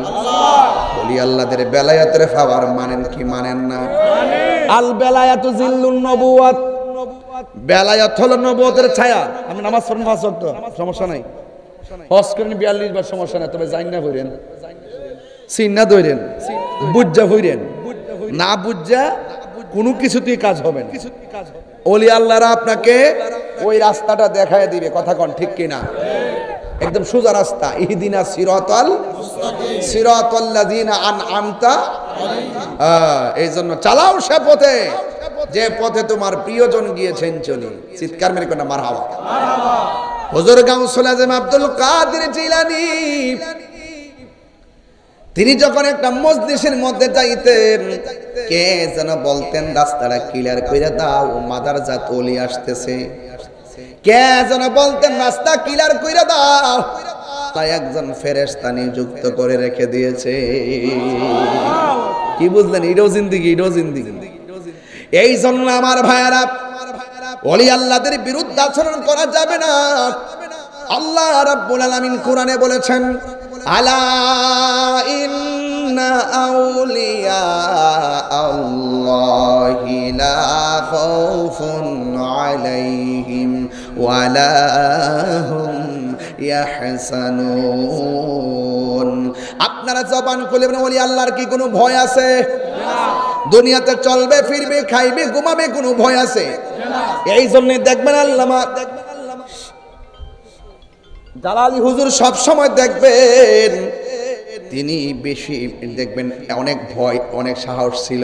A: বলি আল্লাহদের বেলায়াতের পাওয়ার মানেন কি মানেন না? আল বেলায়াতু জিল্লুন নবুওয়াত। বেলায়াত হলো নবুয়তের ছায়া। আমি নামাজ পড়েন 5 ওয়াক্ত সমস্যা নাই। হজ করেন 42 বার সমস্যা নাই। তবে জাইন না হইরেন সিন্না দইরেন বুজ্জা হইরেন না বুজ্জা কোনো কিছুতেই কাজ হবে না। ওলি আল্লাহরা আপনাকে ওই রাস্তাটা দেখায় দিবে। কথা কোন ঠিক কিনা? একদম সোজা রাস্তা। ইহদিনা সিরাতাল মুস্তাকিম সিরাতাল্লাযিনা আনআমতা এই জন্য চালাও সে পথে যে পথে তোমার প্রিয়জন গিয়েছেন চলি। চিৎকার মেরে কোন মারহাবা মারহাবা। হুজুর গাউসুল আজম আব্দুল কাদের জিলানী তিনি যখন একটা মজলিসের মধ্যে যাইতেন কে যেন বলতেন রাস্তাটা ক্লিয়ার কইরা দাও মাদারজাত ওলি আসতেছে। কে যেন বলতেন রাস্তা ক্লিয়ার কইরা দাও। তাই একজন ফেরেশতা নিযুক্ত করে রেখে দিয়েছে। কি বুঝলেন? এটাও জিন্দেগি, এটাও জিন্দেগি। এই জন্য আমার ভাইয়েরা ওলি আল্লাহদের বিরুদ্ধে আচরণ করা যাবে না। আল্লাহ রাব্বুল আলামিন কোরআনে বলেছেন আলা ইন্না আউলিয়া আল্লাহি লা খাউফুন আলাইহিম ওয়ালা হুম ইয়াহসানুন। আপনারা জবান খুলে বলেন ওলি আল্লাহর কি কোনো ভয় আছে? না। দুনিয়াতে চলবে ফিরবে খাইবে ঘুমাবে কোনো ভয় আছে? না। এই জন্য দেখবেন আল্লামা জালালি হুজুর সব সময় দেখবেন তিনি বেশি দেখবেন অনেক ভয় অনেক সাহস ছিল,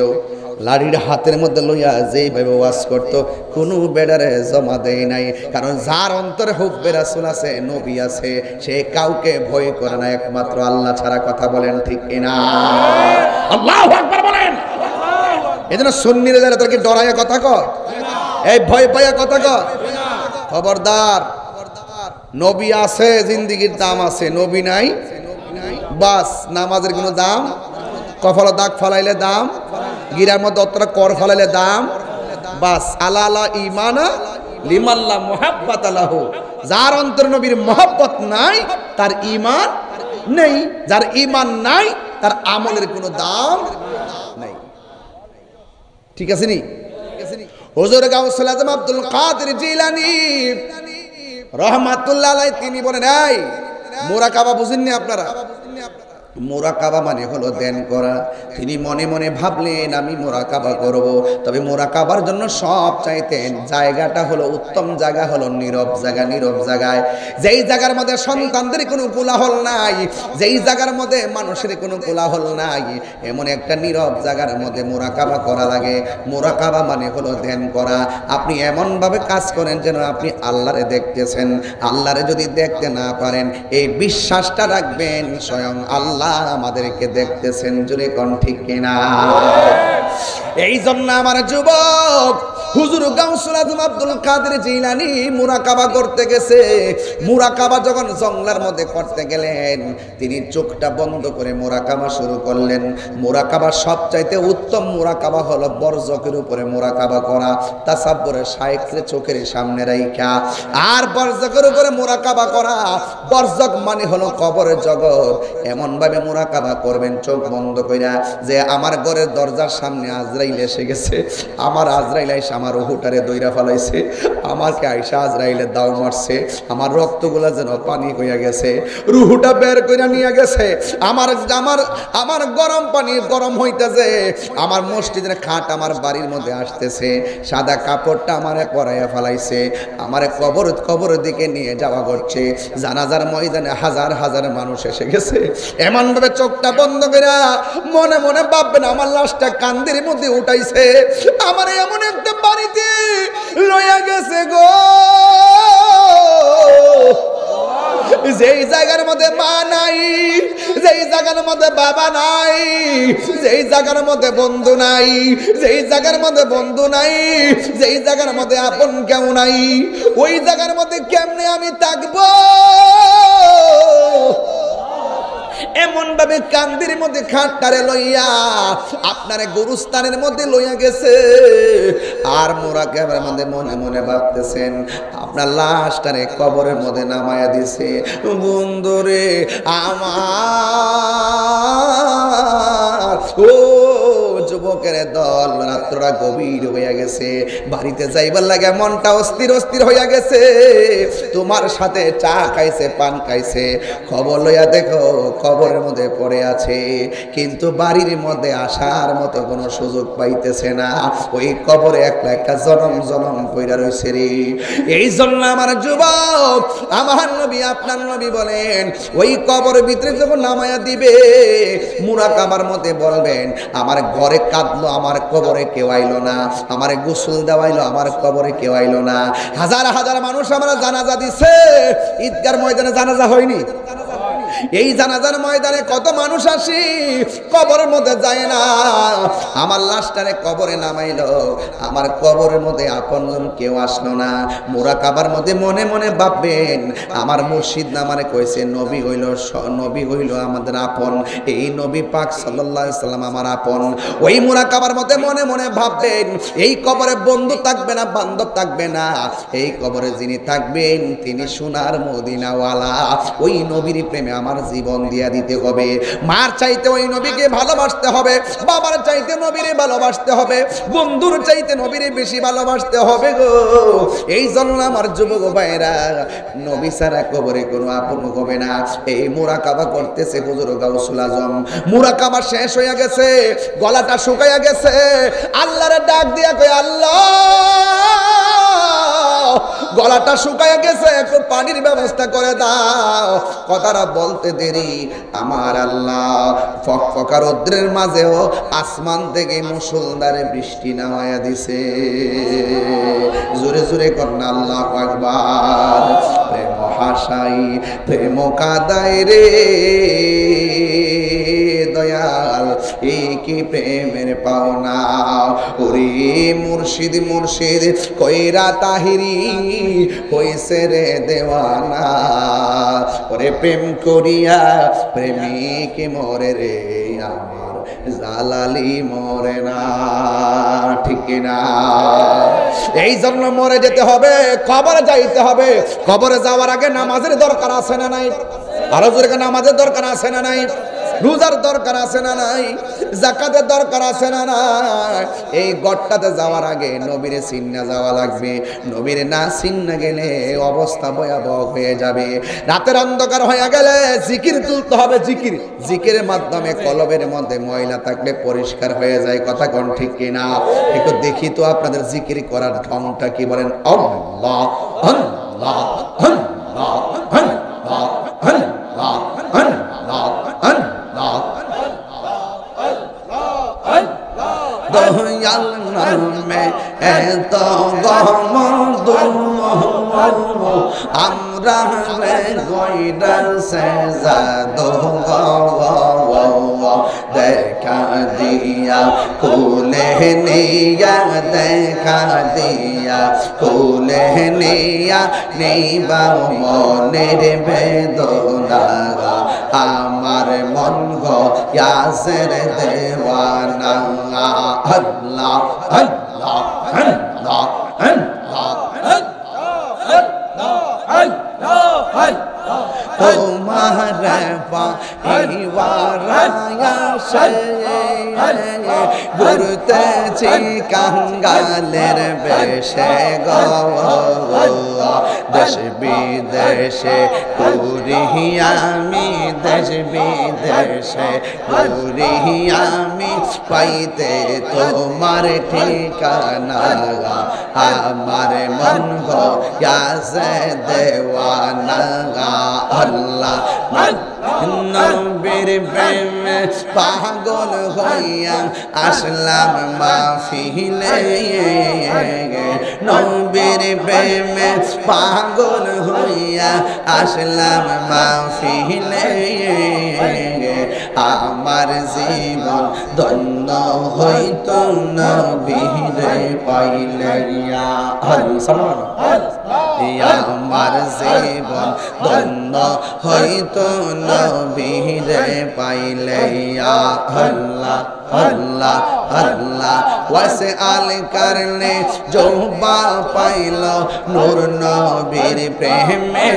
A: লাড়ির হাতের মধ্যে লইয়া যেইভাবে ওয়াজ করতো কোনো বেডারে জমা দেয় নাই, কারণ যার অন্তরে হুব্বে রাসূল আছে, নবী আছে, সে কাউকে ভয় করে না একমাত্র আল্লাহ ছাড়া। কথা বলেন ঠিক কিনা? আল্লাহু আকবার বলেন। এজন্য সুন্নিরা যারা তাদেরকে ডরায়া কথা কয়, এই ভয় পাইয়া কথা কয়, খবরদার। নবী আছে, জিন্দেগির দাম আছে, নবী নাই বাস নামাজের কোনো দাম, কপালে দাগ ফালাইলে দাম, গিরার মধ্যে অতটা কর ফালাইলে দাম, বাস। আলা আলা ইমানা লিমাল্লা মুহাব্বাত লাহু, যার অন্তরে নবীর মহব্বত নাই তার ঈমান নেই, যার ঈমান নাই তার আমলের কোনো দাম নাই। ঠিক আছে নি? হুজুর গাউসুল আজম আব্দুল কাদের জিলানী রহমাতুল্লাহ আলাইহি তিনি বলেন, এই মুরাকাবা বুঝেননি আপনারা? মুরাকাবা মানে হলো ধ্যান করা। তিনি মনে মনে ভাবলেন আমি মুরাকাবা করব, তবে মুরাকাবার জন্য সব চাইতেন জায়গাটা হলো উত্তম জায়গা হলো নীরব জায়গা। নীরব জায়গায়, যেই জায়গার মধ্যে সন্তানদের কোনো কোলাহল নাই, যেই জায়গার মধ্যে মানুষের কোনো কোলাহল নাই, এমন একটা নীরব জায়গার মধ্যে মুরাকাবা করা লাগে। মুরাকাবা মানে হলো ধ্যান করা। আপনি এমনভাবে কাজ করেন যেন আপনি আল্লাহরে দেখতেছেন। আল্লাহরে যদি দেখতে না পারেন, এই বিশ্বাসটা রাখবেন স্বয়ং আল্লাহ আমাদেরকে দেখতেছেন। জোরে কোন ঠিক কিনা? এই জন্য আমার যুবক হুজুর গাউসুল আজম আব্দুল কাদের জিলানী মুরাকাবা করতে গেছে। মুরাকাবা যখন জঙ্গলার মধ্যে করতে গেলেন, তিনি চোখটা বন্ধ করে মুরাকাবা শুরু করলেন। মুরাকাবা সবচাইতে উত্তম মুরাকাবা হলো বরজকের উপরে মুরাকাবা করা, তাসাব্বুরে শাইখরে চোখের সামনে রাইখা, আর বরজকের উপরে মুরাকাবা করা। বরজক মানে হলো কবরের জগৎ। এমন ভাবে মুরাকাবা করবেন চোখ বন্ধ কইরা, যে আমার ঘরের দরজার সামনে আজরাইল এসে গেছে, আমার আজরাইল আইসা আমার রুহুটারে দইরা ফেলাইছে, আমাকে আইসা আজরাইলে দাও মারছে, আমার রক্তগুলা যেন পানি হইয়া গেছে, রুহুটা বের কইরা নিয়ে গেছে, আমার আমার আমার গরম পানি গরম হইতেছে, আমার মসজিদের খাট আমার বাড়ির মধ্যে আসতেছে, সাদা কাপড়টা আমারে পরাইয়া ফেলাইছে, আমারে কবরের দিকে নিয়ে যাওয়া করছে। জানাজার ময়দানে হাজার হাজার মানুষ এসে গেছে। এমন ভাবে চোখটা বন্ধ কইরা মনে মনে ভাববেন আমার লাশটা কান্দের মধ্যে উঠাইছে, আমার এমন একটা বাড়িতে লইয়া গেছে গো, যেই জায়গার মধ্যে মা নাই, যেই জায়গার মধ্যে বাবা নাই, যেই জায়গার মধ্যে বন্ধু নাই, যেই জায়গার মধ্যে বন্ধু নাই, যেই জায়গার মধ্যে আপন কেউ নাই, ওই জায়গার মধ্যে কেমনে আমি থাকবো? এমন ভাবে কান্দির মধ্যে খাটটারে লইয়া আপনারে গরুস্থানের মধ্যে লইয়া গেছে। আর মুরাকাবার মধ্যে মনে মনে ভাবতেছেন আপনার লাশটারে কবরের মধ্যে নামায়া দিছে। বন্ধুরে আমার, ও যুবকের দল, রাত্রটা গভীর হইয়া গেছে, বাড়িতে যাইবার লাগে মনটা অস্থির অস্থির হইয়া গেছে। তোমার সাথে চা খাইছে, পান খাইছে, খবর লইয়া দেখো কবরের মধ্যে পড়ে আছে, কিন্তু বাড়ির মধ্যে আসার মতো কোনো সুযোগ পাইতেছে না। ওই কবরে একলা একটা জনম জনম পইরা রইছে রে। এই জন্য আমার যুবক, আমার নবী আপনার নবী বলেন, ওই কবরের ভিতরে যখন নামায়া দিবে, মুরাকাবার মধ্যে বলবেন আমার ঘরে কাঁদলো, আমার কবরে কেউ আইলো না, আমার গোসল দেওয়াইলো, আমার কবরে কেউ আইলো না। হাজার হাজার মানুষ আমরা জানাজা দিছে, ঈদগার ময়দানে জানাজা হয়নি? এই জানাজার ময়দানে কত মানুষ আসি, কবরের মধ্যে যায় না। আমার লাশটারে কবরে নামাইলো, আমার কবরের মধ্যে আপনজন কেউ আসলো না। মুরাকাবার মধ্যে মনে মনে ভাববেন আমার মুর্শিদ আমারে কইছে নবী হইল আমাদের আপন, এই নবী পাক সাল্লাল্লাহু আলাইহি সাল্লাম আমার আপন। ওই মুরাকাবার মধ্যে মনে মনে ভাববেন এই কবরে বন্ধু থাকবে না, বান্ধব থাকবে না, এই কবরে যিনি থাকবেন তিনি সোনার মদিনাওয়ালা। ওই নবীর প্রেমে আমার জীবন দিয়া দিতে হবে। মার চাইতে ওই নবীকে ভালোবাসতে হবে, বাবার চাইতে নবীরে ভালোবাসতে হবে, বন্ধুর চাইতে নবীরে বেশি ভালোবাসতে হবে গো। এই জন্য আমার যুবক ভাইরা, নবী ছাড়া কবরে কোনো আপন হবে না। এই মুরাকাবা করতেছে হুজুর গাউসুল আজম। মুরাকাবা শেষ হয়ে গেছে, গলাটা শুকাইয়া গেছে, আল্লাহরে ডাক দিয়া কই আল্লাহ গলাটা শুকায় গেছে, একটু পানির ব্যবস্থা করে দাও। কথাটা বলতে দেরি আমার আল্লাহ ফকফকা রৌদ্রের মাঝেও আসমান থেকে মুষলধারে বৃষ্টি নামায়া দিছে। জোরে জোরে কন্যা আল্লাহু আকবার। প্রেম হাসাই প্রেম কাদাই রে দয়াল, এই কি প্রেমের পাওনা। ওরে মুর্শিদ মুর্শিদ কইরা তাহিরি হইছে রে দেওয়ানা। ওরে প্রেম করিয়া প্রেমিক মরে রে আমার জালালি মরে না, ঠিক না? এই জন্য মরে যেতে হবে, কবরে যাইতে হবে। কবরে যাওয়ার আগে নামাজের দরকার আছে না নাই? আরো জোরে নামাজের দরকার আছে না নাই? রোজার দরকার আছে না নাই? যাকাতের দরকার আছে না নাই? এই গড়টাতে যাওয়ার আগে নবীরে চিন্না যাওয়া লাগবে। নবীরে না চিন্না গেলে অবস্থা ভয়াবহ হয়ে যাবে। রাতের অন্ধকার হয়ে গেলে জিকির তুলতে হবে। জিকির, জিকিরের মাধ্যমে কলবের মধ্যে ময়লা থাকলে পরিষ্কার হয়ে যায়। কথা কোন ঠিক কিনা? একটু দেখি তো আপনাদের জিকির করার ঢংটা কি, বলেন? আল্লাহ আল্লাহ আল্লাহ আল্লাহ আল্লাহ আল্লাহ আল্লাহ দয়াল নামে এত গমদ আমরা রে গইডার সে জাদু দেখা দিয়া কুলে নিয়া, দেখা দিয়া কুলে নিয়া নিবা মনের বেদনা। আমার মন গয়াসের দেওয়ানা। আল্লাহ আল্লাহ আল্লাহ তোমার পাইওয়ারায়া সে ঘুরতেছি কাঙ্গালের বেশে গো। দেশ বিদেশে ঘুরি আমি, দেশ বিদেশে ঘুরি আমি, পাইতে তোমার ঠিকানা। আমার মন গয়াসে দেওয়ানা। আল্লাহ নবীর প্রেমে পাগল হইয়া আসলাম মাহফিলে। নবীর প্রেমে পাগল হইয়া আসলাম মাহফিলে। আমার জীবন ধন্য হইত নবীরে পাইলে। আমার জীবন ধন্য হইত নবীরে পাইলে। আল্লাহ আল্লাহ আল্লাহ ওয়াসে আল করলে জোবা পাইল নূর নবীর প্রেমে।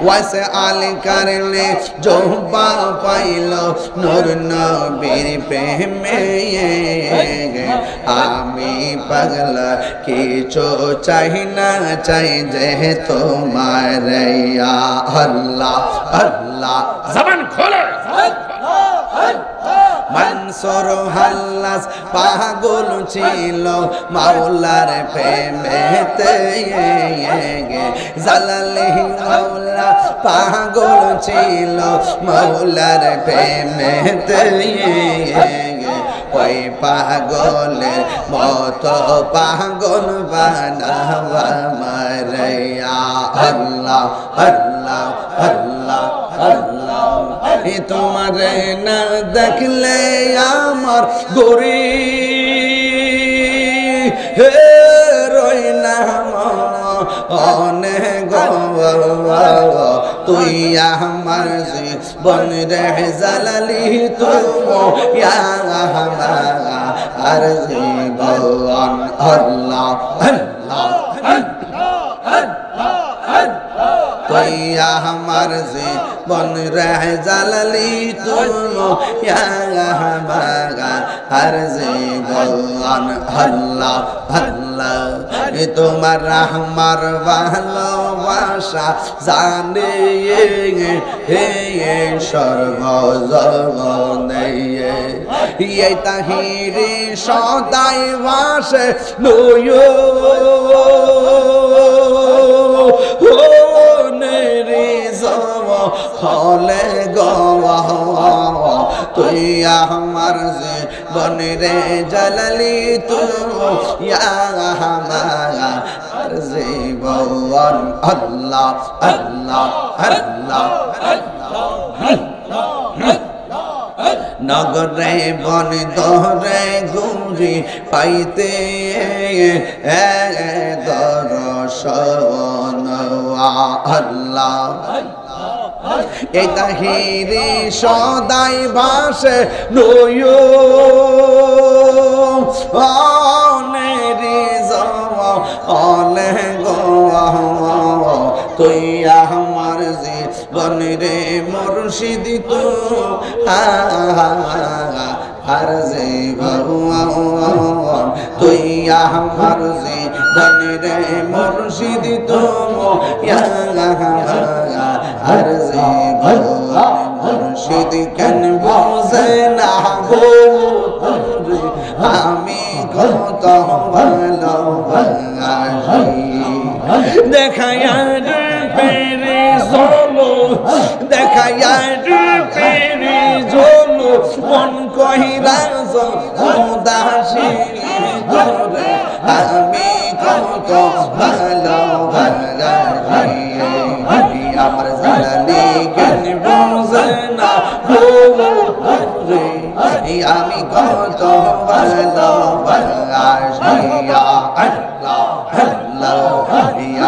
A: ওয়াসে আল করলে জোবা পাইল নূর নবীর প্রেমে। আমি পাগলা কিছু চাই না, চাই যে তোমার। আল্লাহ আল্লাহ জবান খোলে। মনসুর হাল্লাস পাগল ছিল মাওলার প্রেমেতে। জালালি মাওলা পাগল ছিল মাওলার প্রেমেতে। ওই পাগলের মতো পাগল বানাবা মারাইয়া। আল্লাহ আল্লাহ আল্লাহ আল্লাহ তোমার না দেখলে আমার গরি হে রই না অনেক তুই আমার জীবন রে জালালি তুমি আর জীবন। আল্লাহ আল্লাহ তুই আমার জীবন রে জালালি তুমি আর জীবন। আল্লাহ আল্লাহ তোমার আমার ভালোবাসা জানে সর্বজগনে। এই তাহিরি সদাই বাসে নয় হলে গো তুই আমার জীবন রে জালালি তুই আমার জীবন আল্লাহ আল্লাহ আল্লাহ নগরে বন দরে ঘুরি পাইতে দর্শন আল্লাহ এই তাহিরি সদাই ভাসে নয়নেরি জওয়ানে গো তুই আমার জীবন রে মুর্শিদ তু আর জীবন তুই আমার জীবন রে মুর্শিদ তু আর জীবন মুর্শিদ কেন বোঝে না গো আমি কত ভালোবাসি দেখায়া পেরে জলো দেখায়া পেরে জলো মন কহিরা উদাসী ধরে আমি কত ভালোবাসি আমার জালালি কেন বোঝে না রে আমি কত ভালোবাসি আল্লাহ আল্লাহ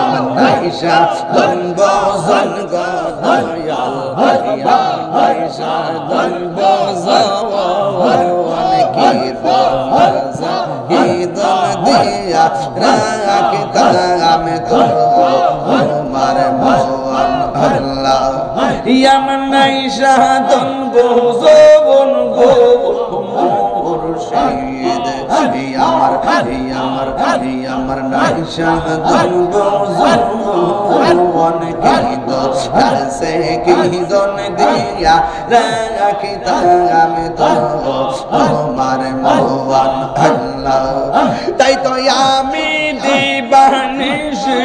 A: আমার নাইশা দনব জনগ দয়াল নাইশা দনব জওয়ান কি রমজা কি দন দিয়া রাখতা আমি তো তোমার মন আল্লাহ আমার নাইশা দনব জওয়ান গো মুর্শিদ আমার নাইশা দনব জওয়ান কি দোসে কি দন দিয়া রাখিতা আমি তো তোমার মন আল্লাহ তাই তো আমি দিবানিশি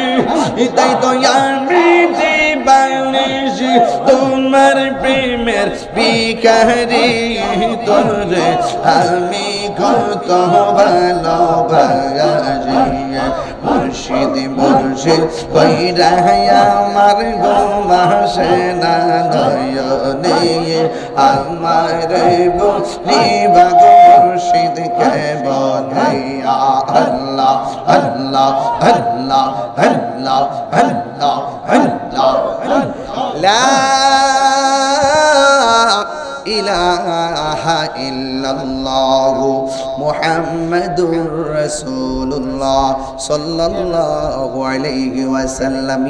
A: তাই তো আমি দিবানিশি তোমার প্রেমের বিকারি তোরে আমি কত ভালোবাসি মুর্শিদ মুর্শিদ কইরা আমার গোমাসে না নয়নে আমার বুঝনি বাগ মুর্শিদ কে বনাইয়া আল্লাহ আল্লাহ আল্লাহ আল্লাহ আল্লাহ আল্লাহ লা ইলাহা ইল্লাল্লাহু মুহাম্মাদুর রাসূলুল্লাহ সাল্লাল্লাহু আলাইহি ওয়াসাল্লাম।